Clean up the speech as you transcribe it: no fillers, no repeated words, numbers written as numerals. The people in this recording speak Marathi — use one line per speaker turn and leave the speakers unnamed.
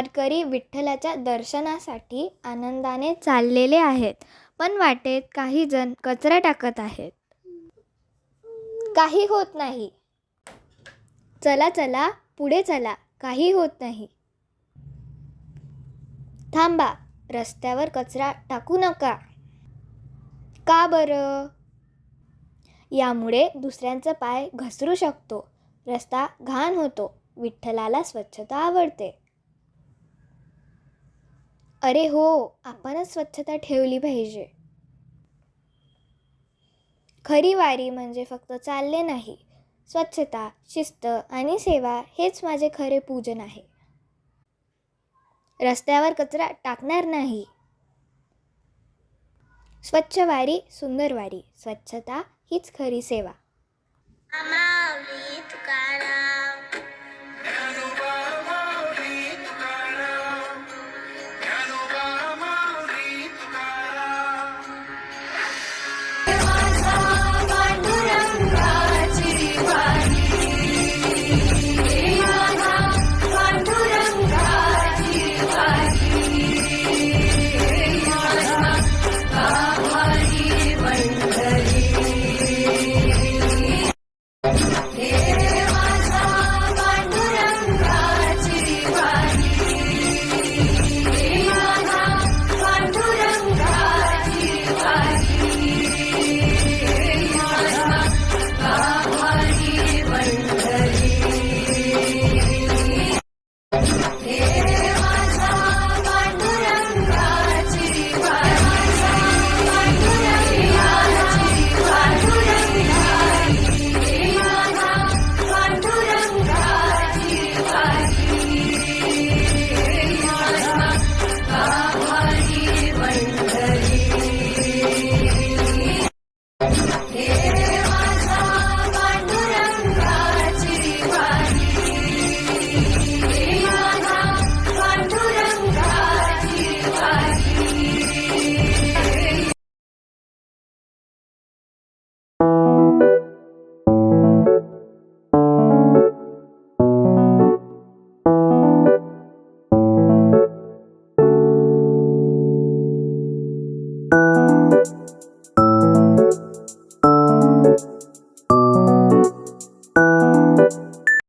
वारकरी विठ्ठलाच्या दर्शनासाठी आनंदाने चाललेले आहेत, पण वाटेत काही जण कचरा टाकत आहेत. काही होत नाही. चला चला, पुढे चला, काही होत नाही. थांबा, रस्त्यावर कचरा टाकू नका. का बरं? यामुळे दुसऱ्यांचा पाय घसरू शकतो, रस्ता घाण होतो. विठ्ठलाला स्वच्छता आवडते. अरे हो, आपणच स्वच्छता ठेवली पाहिजे. खरी वारी म्हणजे फक्त चालले नाही. स्वच्छता, शिस्त आणि सेवा हेच माझे खरे पूजन आहे. रस्त्यावर कचरा टाकणार नाही. स्वच्छ वारी, सुंदर वारी. स्वच्छता हीच खरी सेवा.
माऊली तुकाराम